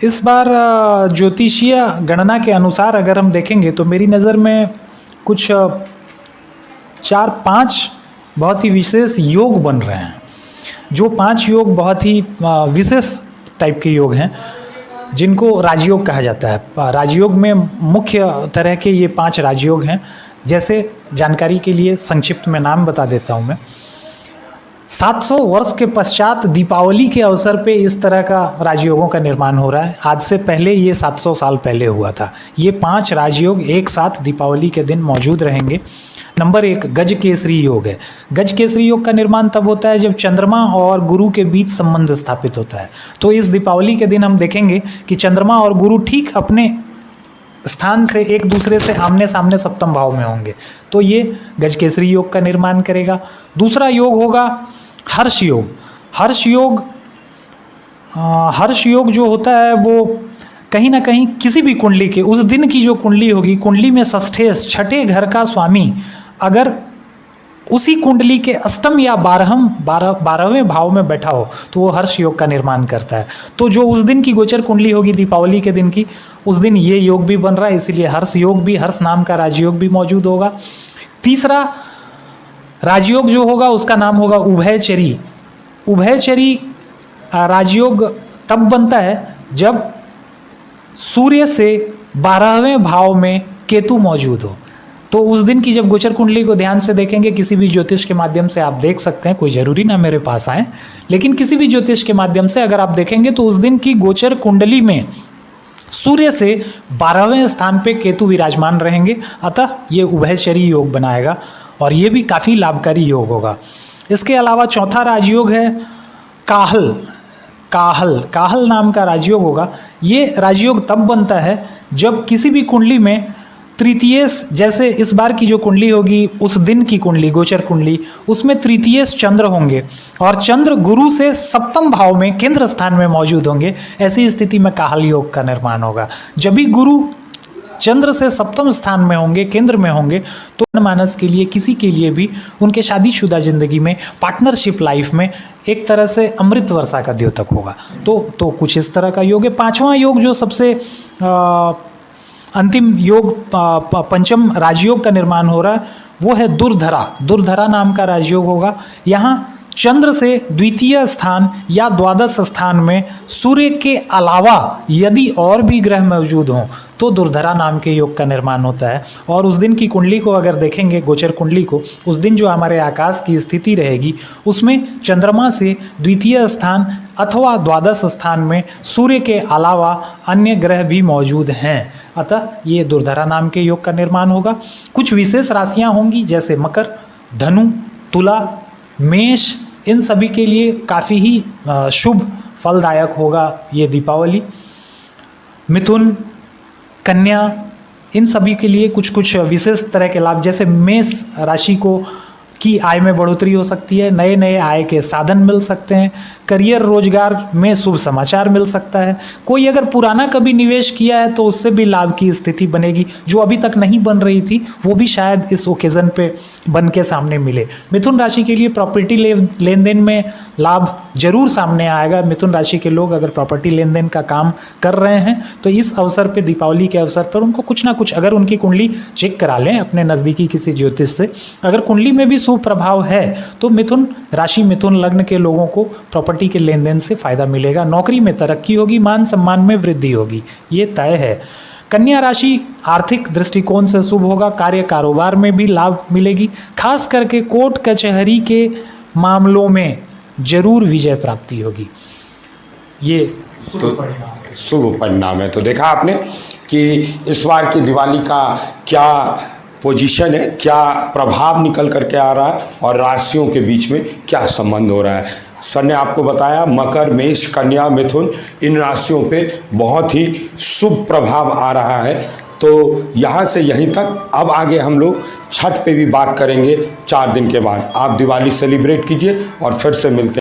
इस बार ज्योतिषीय गणना के अनुसार अगर हम देखेंगे तो मेरी नज़र में कुछ 4-5 बहुत ही विशेष योग बन रहे हैं। जो 5 योग बहुत ही विशेष टाइप के योग हैं जिनको राजयोग कहा जाता है। राजयोग में मुख्य तरह के ये 5 राजयोग हैं। जैसे जानकारी के लिए संक्षिप्त में नाम बता देता हूँ मैं। 700 वर्ष के पश्चात दीपावली के अवसर पे इस तरह का राजयोगों का निर्माण हो रहा है। आज से पहले ये 700 साल पहले हुआ था। ये 5 राजयोग एक साथ दीपावली के दिन मौजूद रहेंगे। नंबर 1 गज केसरी योग है। गज केसरी योग का निर्माण तब होता है जब चंद्रमा और गुरु के बीच संबंध स्थापित होता है। तो इस दीपावली के दिन हम देखेंगे कि चंद्रमा और गुरु ठीक अपने स्थान से एक दूसरे से आमने सामने सप्तम भाव में होंगे। तो ये गज केसरी योग का निर्माण करेगा। दूसरा योग होगा हर्ष योग। हर्ष योग जो होता है वो कहीं ना कहीं किसी भी कुंडली के उस दिन की जो कुंडली होगी, कुंडली में षष्ठेश छठे घर का स्वामी अगर उसी कुंडली के अष्टम या 12वें भाव में बैठा हो तो वो हर्ष योग का निर्माण करता है। तो जो उस दिन की गोचर कुंडली होगी दीपावली के दिन की, उस दिन ये योग भी बन रहा है, इसीलिए हर्ष योग भी, हर्ष नाम का राजयोग भी मौजूद होगा। तीसरा राजयोग जो होगा उसका नाम होगा उभयचरी। उभयचरी राजयोग तब बनता है जब सूर्य से 12वें भाव में केतु मौजूद हो। तो उस दिन की जब गोचर कुंडली को ध्यान से देखेंगे, किसी भी ज्योतिष के माध्यम से आप देख सकते हैं, कोई ज़रूरी ना मेरे पास आए, लेकिन किसी भी ज्योतिष के माध्यम से अगर आप देखेंगे तो उस दिन की गोचर कुंडली में सूर्य से 12वें स्थान पे केतु विराजमान रहेंगे। अतः ये उभयचरी योग बनाएगा और ये भी काफ़ी लाभकारी योग होगा। इसके अलावा चौथा राजयोग है काहल नाम का राजयोग होगा। ये राजयोग तब बनता है जब किसी भी कुंडली में तृतीयेश, जैसे इस बार की जो कुंडली होगी उस दिन की कुंडली गोचर कुंडली, उसमें तृतीयेश चंद्र होंगे और चंद्र गुरु से सप्तम भाव में केंद्र स्थान में मौजूद होंगे। ऐसी स्थिति में काहल योग का निर्माण होगा। जब भी गुरु चंद्र से सप्तम स्थान में होंगे, केंद्र में होंगे, तो जनमानस के लिए, किसी के लिए भी उनके शादीशुदा जिंदगी में, पार्टनरशिप लाइफ में एक तरह से अमृत वर्षा का द्योतक होगा। तो कुछ इस तरह का योग है। 5वां योग जो सबसे अंतिम योग, पंचम राजयोग का निर्माण हो रहा है वो है दुर्धरा नाम का राजयोग होगा। यहाँ चंद्र से द्वितीय स्थान या द्वादश स्थान में सूर्य के अलावा यदि और भी ग्रह मौजूद हों तो दुर्धरा नाम के योग का निर्माण होता है। और उस दिन की कुंडली को अगर देखेंगे, गोचर कुंडली को, उस दिन जो हमारे आकाश की स्थिति रहेगी उसमें चंद्रमा से द्वितीय स्थान अथवा द्वादश स्थान में सूर्य के अलावा अन्य ग्रह भी मौजूद हैं। अतः ये दुर्धरा नाम के योग का निर्माण होगा। कुछ विशेष राशियां होंगी जैसे मकर, धनु, तुला, मेष, इन सभी के लिए काफ़ी ही शुभ फलदायक होगा ये दीपावली। मिथुन, कन्या, इन सभी के लिए कुछ कुछ विशेष तरह के लाभ, जैसे मेष राशि को की आय में बढ़ोतरी हो सकती है, नए नए आय के साधन मिल सकते हैं, करियर रोजगार में शुभ समाचार मिल सकता है। कोई अगर पुराना कभी निवेश किया है तो उससे भी लाभ की स्थिति बनेगी। जो अभी तक नहीं बन रही थी वो भी शायद इस ओकेज़न पे बन के सामने मिले। मिथुन राशि के लिए प्रॉपर्टी लेन देन में लाभ जरूर सामने आएगा। मिथुन राशि के लोग अगर प्रॉपर्टी लेन देन का काम कर रहे हैं तो इस अवसर पर, दीपावली के अवसर पर, उनको कुछ ना कुछ, अगर उनकी कुंडली चेक करा लें अपने नज़दीकी किसी ज्योतिष से, अगर कुंडली में भी शुभ प्रभाव है तो मिथुन राशि, मिथुन लग्न के लोगों को प्रॉपर्टी के लेन देन से फायदा मिलेगा। नौकरी में तरक्की होगी, मान सम्मान में वृद्धि होगी, ये तय है। कन्या राशि आर्थिक दृष्टिकोण से शुभ होगा। कार्य कारोबार में भी लाभ मिलेगी। खास करके कोर्ट कचहरी के मामलों में जरूर विजय प्राप्ति होगी। ये शुभ परिणाम है। तो देखा आपने कि इस बार की दिवाली का क्या पोजीशन है, क्या प्रभाव निकल करके आ रहा है और राशियों के बीच में क्या संबंध हो रहा है। सर ने आपको बताया मकर, मेष, कन्या, मिथुन, इन राशियों पे बहुत ही शुभ प्रभाव आ रहा है। तो यहाँ से यहीं तक। अब आगे हम लोग छठ पे भी बात करेंगे 4 दिन के बाद। आप दिवाली सेलिब्रेट कीजिए और फिर से मिलते हैं।